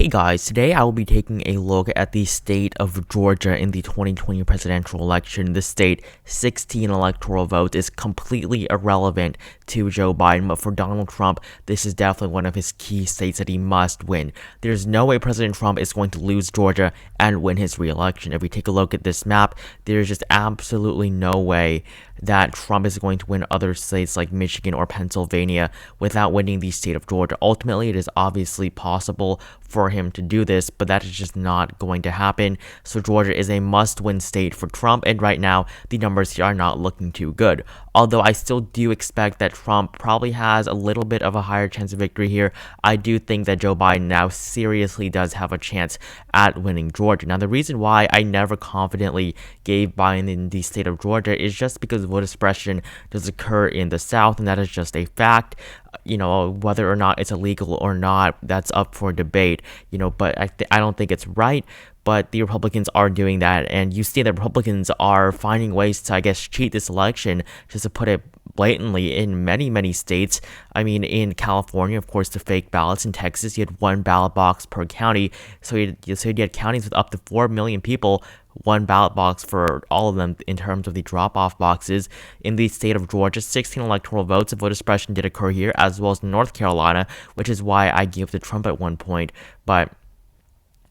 Hey guys, today I will be taking a look at the state of Georgia in the 2020 presidential election. The state, 16 electoral votes, is completely irrelevant to Joe Biden, but for Donald Trump, this is definitely one of his key states that he must win. There's no way President Trump is going to lose Georgia and win his re-election. If we take a look at this map, there's just absolutely no way that Trump is going to win other states like Michigan or Pennsylvania without winning the state of Georgia. Ultimately, it is obviously possible for him to do this, but that is just not going to happen. So Georgia is a must-win state for Trump, and right now, the numbers here are not looking too good. Although I still do expect that Trump probably has a little bit of a higher chance of victory here, I do think that Joe Biden now seriously does have a chance at winning Georgia. Now, the reason why I never confidently gave Biden in the state of Georgia is just because voter suppression does occur in the South, and that is just a fact. Whether or not it's illegal or not, that's up for debate, but I don't think it's right. But the Republicans are doing that, and you see that Republicans are finding ways to, cheat this election, just to put it blatantly, in many states. I mean, in California, of course, the fake ballots. In Texas, you had one ballot box per county, so you had counties with up to 4 million people, one ballot box for all of them in terms of the drop-off boxes. In the state of Georgia, 16 electoral votes of voter suppression did occur here, as well as North Carolina, which is why I gave to Trump at one point, but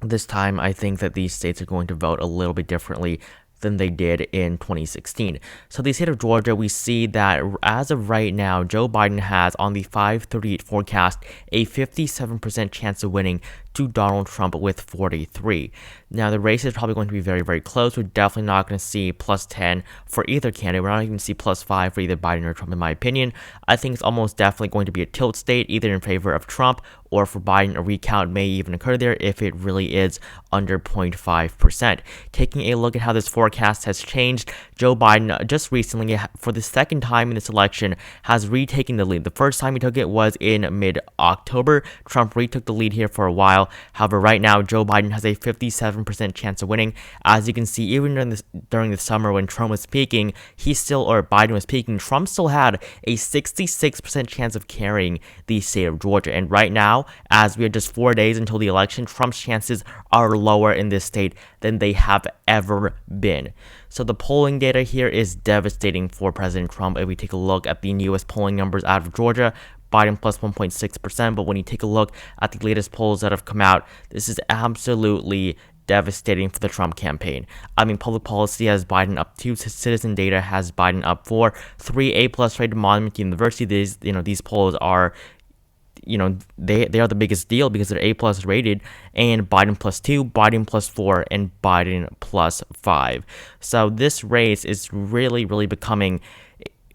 this time, I think that these states are going to vote a little bit differently than they did in 2016. So the state of Georgia, we see that as of right now, Joe Biden has, on the 538 forecast, a 57% chance of winning to Donald Trump with 43. Now, the race is probably going to be very, very close. We're definitely not going to see plus 10 for either candidate. We're not even going to see plus 5 for either Biden or Trump, in my opinion. I think it's almost definitely going to be a tilt state, either in favor of Trump or for Biden. A recount may even occur there if it really is under 0.5%. Taking a look at how this forecast has changed, Joe Biden just recently, for the second time in this election, has retaken the lead. The first time he took it was in mid-October. Trump retook the lead here for a while. However, right now, Joe Biden has a 57% chance of winning. As you can see, even during the summer when Biden was peaking, Trump still had a 66% chance of carrying the state of Georgia. And right now, as we are just 4 days until the election, Trump's chances are lower in this state than they have ever been. So the polling data here is devastating for President Trump. If we take a look at the newest polling numbers out of Georgia, Biden plus 1.6%, but when you take a look at the latest polls that have come out, this is absolutely devastating for the Trump campaign. I mean, public policy has Biden up 2, citizen data has Biden up 4, 3 A+ rated Monmouth University. These polls are, they are the biggest deal because they're A+ rated, and Biden plus 2, Biden plus 4, and Biden plus 5. So this race is really, really becoming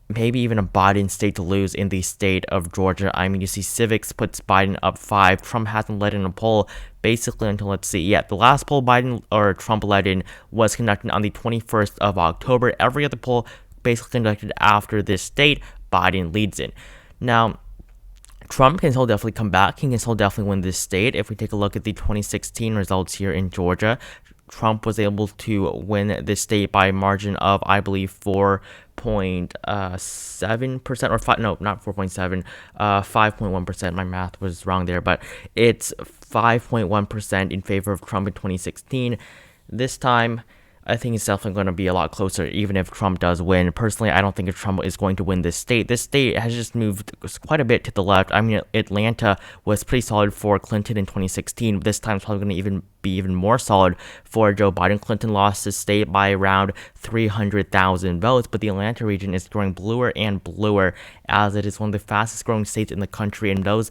maybe even a Biden state to lose in the state of Georgia. I mean, you see Civics puts Biden up 5. Trump hasn't led in a poll basically until, the last poll Trump led in was conducted on the 21st of October. Every other poll basically conducted after this state, Biden leads in. Now, Trump can still definitely come back. He can still definitely win this state. If we take a look at the 2016 results here in Georgia, Trump was able to win this state by a margin of, I believe, 4.7% or 5, no, not 4.7, 5.1%. My math was wrong there, but it's 5.1% in favor of Trump in 2016. This time, I think it's definitely going to be a lot closer, even if Trump does win. Personally, I don't think if Trump is going to win this state. This state has just moved quite a bit to the left. I mean, Atlanta was pretty solid for Clinton in 2016. This time, it's probably going to be even more solid for Joe Biden. Clinton lost the state by around 300,000 votes, but the Atlanta region is growing bluer and bluer, as it is one of the fastest growing states in the country, and those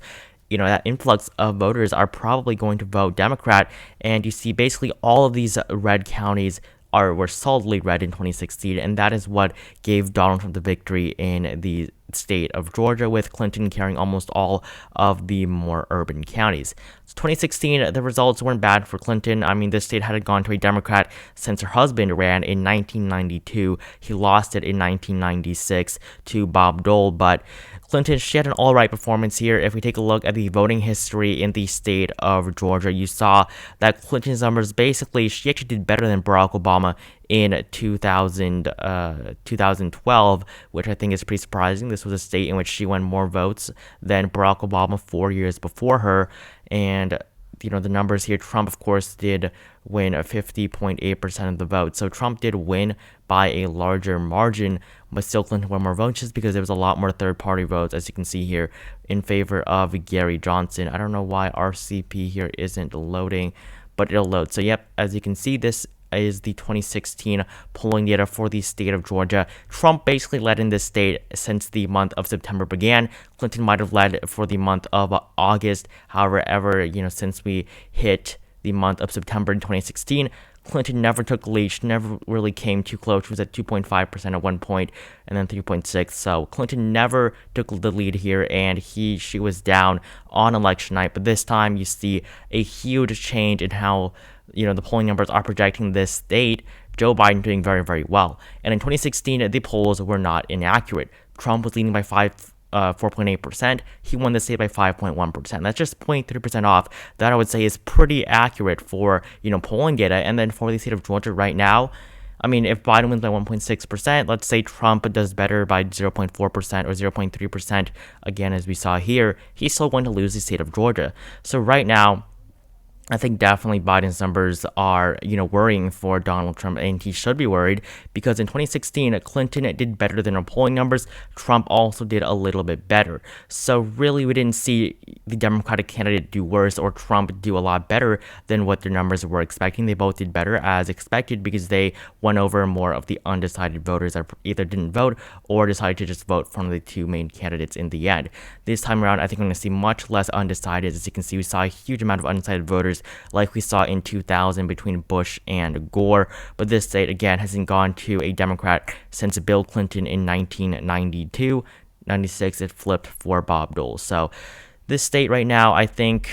that influx of voters are probably going to vote Democrat. And you see basically all of these red counties were solidly red in 2016, and that is what gave Donald Trump the victory in the state of Georgia, with Clinton carrying almost all of the more urban counties. So 2016, the results weren't bad for Clinton. I mean, this state hadn't gone to a Democrat since her husband ran in 1992. He lost it in 1996 to Bob Dole, but Clinton, she had an all-right performance here. If we take a look at the voting history in the state of Georgia, you saw that Clinton's numbers, basically, she actually did better than Barack Obama in 2012, which I think is pretty surprising. This was a state in which she won more votes than Barack Obama 4 years before her, and the numbers here, Trump, of course, did win 50.8% of the vote. So Trump did win by a larger margin, but still Clinton won more votes just because there was a lot more third-party votes, as you can see here, in favor of Gary Johnson. I don't know why RCP here isn't loading, but it'll load. So yep, as you can see, this is the 2016 polling data for the state of Georgia. Trump basically led in this state since the month of September began. Clinton might have led for the month of August. However, since we hit the month of September in 2016, Clinton never took the lead. She never really came too close. She was at 2.5% at one point and then 3.6%. So Clinton never took the lead here, and she was down on election night. But this time you see a huge change in how the polling numbers are projecting this state. Joe Biden doing very, very well. And in 2016, the polls were not inaccurate. Trump was leading by 4.8%. He won the state by 5.1%. That's just 0.3% off. That I would say is pretty accurate for, polling data. And then for the state of Georgia right now, I mean, if Biden wins by 1.6%, let's say Trump does better by 0.4% or 0.3%, again, as we saw here, he's still going to lose the state of Georgia. So right now, I think definitely Biden's numbers are, worrying for Donald Trump, and he should be worried because in 2016, Clinton did better than her polling numbers. Trump also did a little bit better. So really, we didn't see the Democratic candidate do worse or Trump do a lot better than what their numbers were expecting. They both did better as expected because they won over more of the undecided voters that either didn't vote or decided to just vote for one of the two main candidates in the end. This time around, I think we're going to see much less undecided. As you can see, we saw a huge amount of undecided voters like we saw in 2000 between Bush and Gore, but this state again hasn't gone to a Democrat since Bill Clinton in 1992. 96 it flipped for Bob Dole. So this state right now, I think,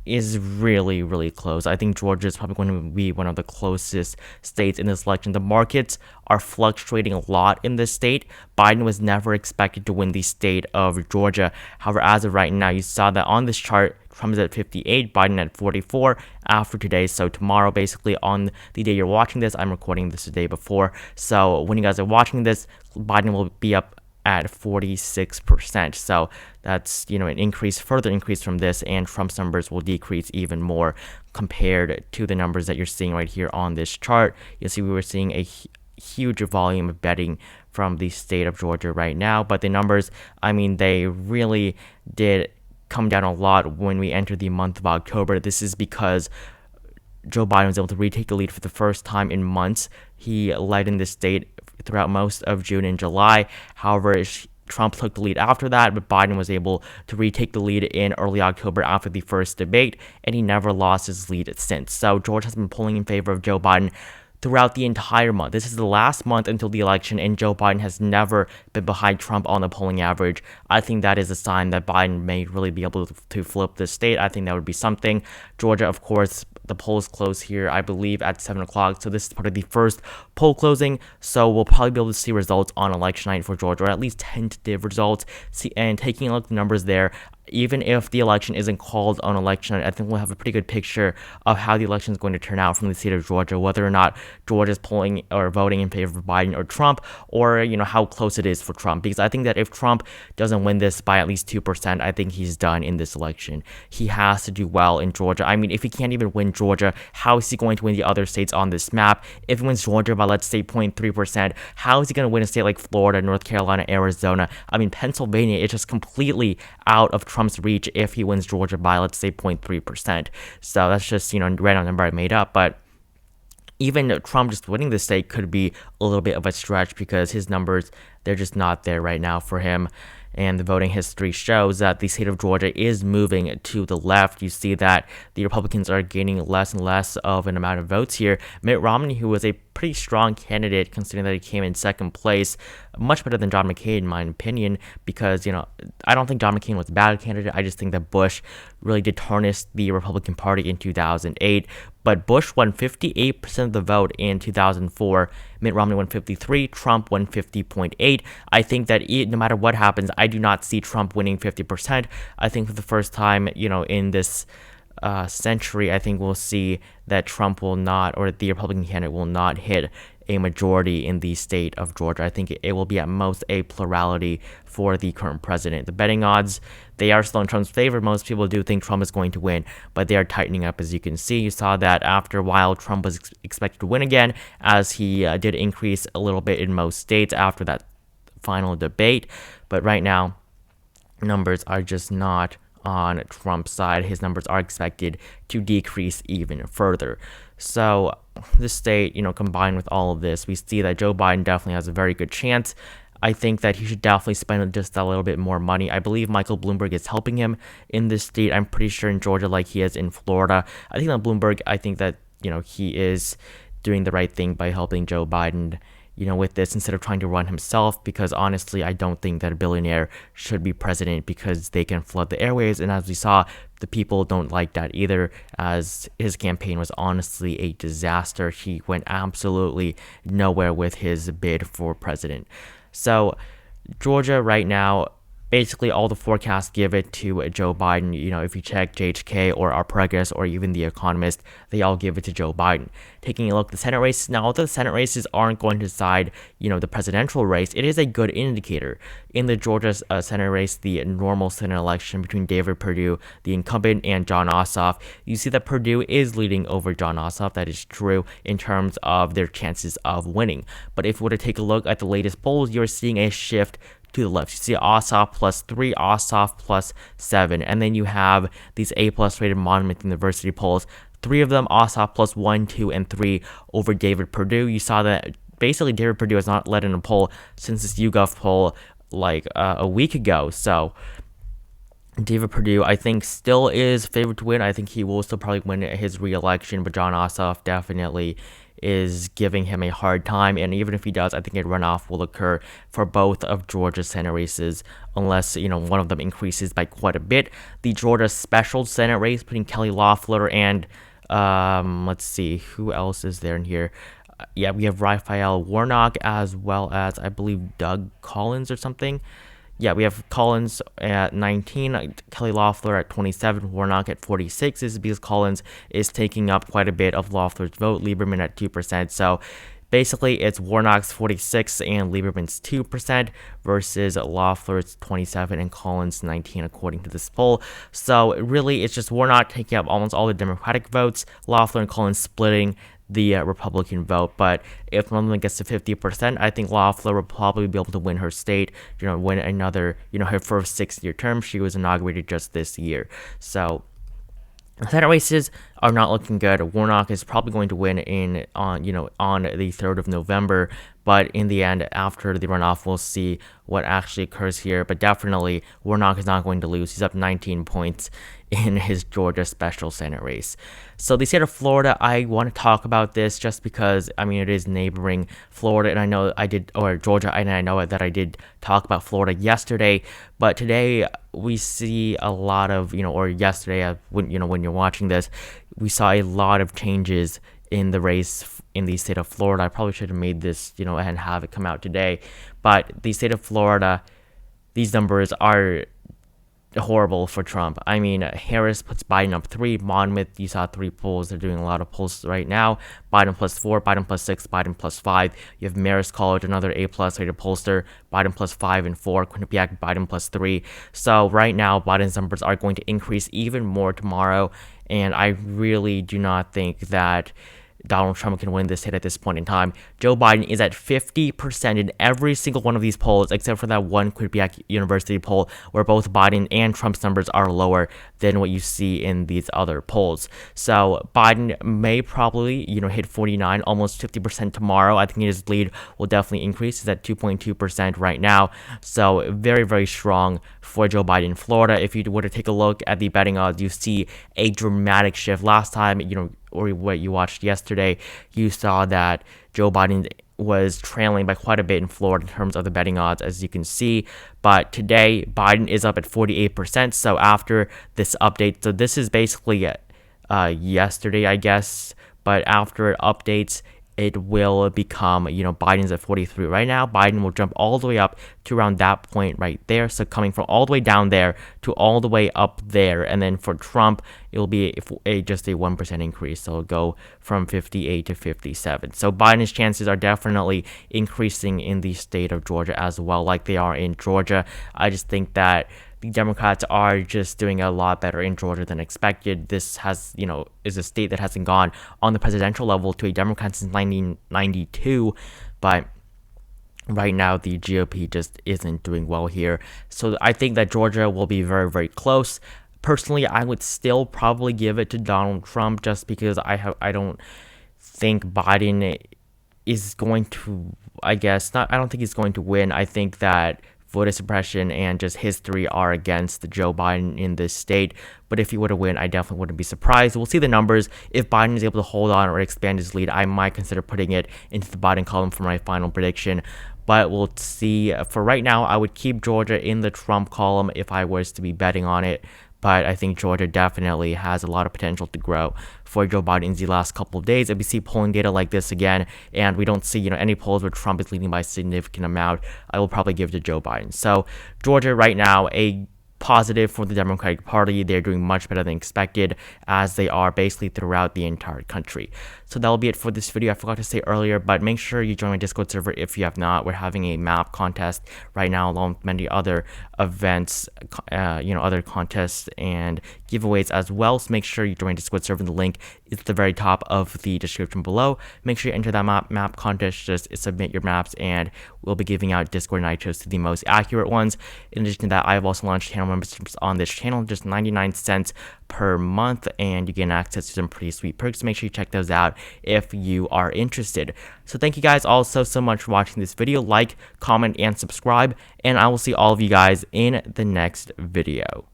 is really, really close. I think Georgia is probably going to be one of the closest states in this election. The markets are fluctuating a lot in this state. Biden was never expected to win the state of Georgia. However, as of right now, you saw that on this chart, Trump is at 58, Biden at 44 after today. So tomorrow, basically on the day you're watching this, I'm recording this the day before. So when you guys are watching this, Biden will be up at 46%. So that's, an further increase from this, and Trump's numbers will decrease even more compared to the numbers that you're seeing right here on this chart. You'll see we were seeing a huge volume of betting from the state of Georgia right now, but the numbers, they really did come down a lot when we entered the month of October. This is because Joe Biden was able to retake the lead for the first time in months. He led in this state throughout most of June and July. However, Trump took the lead after that, but Biden was able to retake the lead in early October after the first debate, and he never lost his lead since. So Georgia has been polling in favor of Joe Biden throughout the entire month. This is the last month until the election, and Joe Biden has never been behind Trump on the polling average. I think that is a sign that Biden may really be able to flip the state. I think that would be something. Georgia, of course, the polls close here, I believe, at 7 o'clock. So this is part of the first poll closing. So we'll probably be able to see results on election night for Georgia, or at least tentative results. And taking a look at the numbers there, even if the election isn't called on election night, I think we'll have a pretty good picture of how the election is going to turn out from the state of Georgia, whether or not Georgia's polling or voting in favor of Biden or Trump, or, how close it is for Trump. Because I think that if Trump doesn't win this by at least 2%, I think he's done in this election. He has to do well in Georgia. If he can't even win Georgia, how is he going to win the other states on this map? If he wins Georgia by, let's say, 0.3%, how is he going to win a state like Florida, North Carolina, Arizona? Pennsylvania is just completely out of Trump's reach if he wins Georgia by, let's say, 0.3%. So that's just, random number I made up. But even Trump just winning the state could be a little bit of a stretch because his numbers, they're just not there right now for him. And the voting history shows that the state of Georgia is moving to the left. You see that the Republicans are gaining less and less of an amount of votes here. Mitt Romney, who was a pretty strong candidate considering that he came in second place, much better than John McCain in my opinion, because, I don't think John McCain was a bad candidate. I just think that Bush really did tarnish the Republican Party in 2008. But Bush won 58% of the vote in 2004. Mitt Romney won 53%. Trump won 50.8%. I think that no matter what happens, I do not see Trump winning 50%. I think for the first time, in this century, I think we'll see that Trump will not, or the Republican candidate will not hit a majority in the state of Georgia. I think it will be at most a plurality for the current president. The betting odds, they are still in Trump's favor. Most people do think Trump is going to win, but they are tightening up, as you can see. You saw that after a while, Trump was expected to win again, as he did increase a little bit in most states after that final debate. But right now, numbers are just not on Trump's side. His numbers are expected to decrease even further. So this state, combined with all of this, we see that Joe Biden definitely has a very good chance. I think that he should definitely spend just a little bit more money. I believe Michael Bloomberg is helping him in this state. I'm pretty sure in Georgia, like he is in Florida. I think that Bloomberg, he is doing the right thing by helping Joe Biden, with this instead of trying to run himself, because honestly, I don't think that a billionaire should be president because they can flood the airways. And as we saw, the people don't like that either, as his campaign was honestly a disaster. He went absolutely nowhere with his bid for president. So Georgia right now, basically all the forecasts give it to Joe Biden. If you check JHK or Our Progress or even The Economist, they all give it to Joe Biden. Taking a look at the Senate races, now although the Senate races aren't going to decide, the presidential race, it is a good indicator. In the Georgia Senate race, the normal Senate election between David Perdue, the incumbent, and Jon Ossoff, you see that Perdue is leading over Jon Ossoff. That is true in terms of their chances of winning. But if we were to take a look at the latest polls, you're seeing a shift to the left. You see Ossoff +3, Ossoff +7, and then you have these A+ rated Monmouth University polls. 3 of them, Ossoff +1, 2, and 3 over David Perdue. You saw that basically David Perdue has not led in a poll since this YouGov poll like a week ago. So David Perdue, I think, still is favored to win. I think he will still probably win his re-election, but Jon Ossoff definitely is giving him a hard time, and even if he does, I think a runoff will occur for both of Georgia's Senate races, unless one of them increases by quite a bit. The Georgia special Senate race between Kelly Loeffler and let's see, who else is there in here? We have Raphael Warnock, as well as I believe Doug Collins or something. We have Collins at 19, Kelly Loeffler at 27, Warnock at 46. This is because Collins is taking up quite a bit of Loeffler's vote, Lieberman at 2%. So basically, it's Warnock's 46 and Lieberman's 2% versus Loeffler's 27 and Collins' 19, according to this poll. So really, it's just Warnock taking up almost all the Democratic votes, Loeffler and Collins splitting the Republican vote. But if one of them gets to 50%, I think Loeffler will probably be able to win her state, win another, her first 6-year term. She was inaugurated just this year. So Senate races are not looking good. Warnock is probably going to win on the 3rd of November, but in the end, after the runoff, we'll see what actually occurs here. But definitely, Warnock is not going to lose. He's up 19 points in his Georgia special Senate race. So the state of Florida, I want to talk about this just because, it is neighboring Florida, and I know I did, or Georgia, and I know that I did talk about Florida yesterday, but today we see a lot of, or yesterday, when you're watching this, we saw a lot of changes in the race in the state of Florida. I probably should have made this, and have it come out today, but the state of Florida, these numbers are horrible for Trump. Harris puts Biden up 3. Monmouth, you saw 3 polls. They're doing a lot of polls right now. Biden +4, Biden +6, Biden +5. You have Marist College, another A+ rated pollster. Biden +5 and 4. Quinnipiac, Biden +3. So right now, Biden's numbers are going to increase even more tomorrow, and I really do not think that Donald Trump can win this state at this point in time. Joe Biden is at 50% in every single one of these polls, except for that one Quinnipiac University poll where both Biden and Trump's numbers are lower than what you see in these other polls. So Biden may probably, hit 49, almost 50% tomorrow. I think his lead will definitely increase. It's at 2.2% right now. So very, very strong for Joe Biden in Florida. If you were to take a look at the betting odds, you see a dramatic shift. Last time, or what you watched yesterday, you saw that Joe Biden was trailing by quite a bit in Florida in terms of the betting odds, as you can see. But today, Biden is up at 48%. So after this update, so this is basically yesterday, I guess. But after it updates, it will become, Biden's at 43 right now. Biden will jump all the way up to around that point right there. So coming from all the way down there to all the way up there. And then for Trump, it will be just a 1% increase. So it'll go from 58 to 57. So Biden's chances are definitely increasing in the state of Georgia as well, like they are in Georgia. I just think that the Democrats are just doing a lot better in Georgia than expected. This is a state that hasn't gone on the presidential level to a Democrat since 1992, but right now the GOP just isn't doing well here. So I think that Georgia will be very, very close. Personally, I would still probably give it to Donald Trump just because I don't think Biden is going to, I don't think he's going to win. I think that voter suppression and just history are against Joe Biden in this state. But if he were to win, I definitely wouldn't be surprised. We'll see the numbers. If Biden is able to hold on or expand his lead, I might consider putting it into the Biden column for my final prediction. But we'll see. For right now, I would keep Georgia in the Trump column if I was to be betting on it. But I think Georgia definitely has a lot of potential to grow for Joe Biden in the last couple of days. If we see polling data like this again, and we don't see any polls where Trump is leading by a significant amount, I will probably give it to Joe Biden. So Georgia right now, a positive for the Democratic Party. They're doing much better than expected, as they are basically throughout the entire country. So that'll be it for this video. I forgot to say earlier, but make sure you join my Discord server if you have not. We're having a map contest right now, along with many other events, other contests and giveaways as well. So make sure you join my Discord server. The link is at the very top of the description below. Make sure you enter that map contest. Just submit your maps, and we'll be giving out Discord nitros to the most accurate ones. In addition to that, I've also launched channel memberships on this channel, just 99 cents per month, and you get access to some pretty sweet perks. Make sure you check those out if you are interested. So thank you guys all so much for watching this video. Like, comment, and subscribe, and I will see all of you guys in the next video.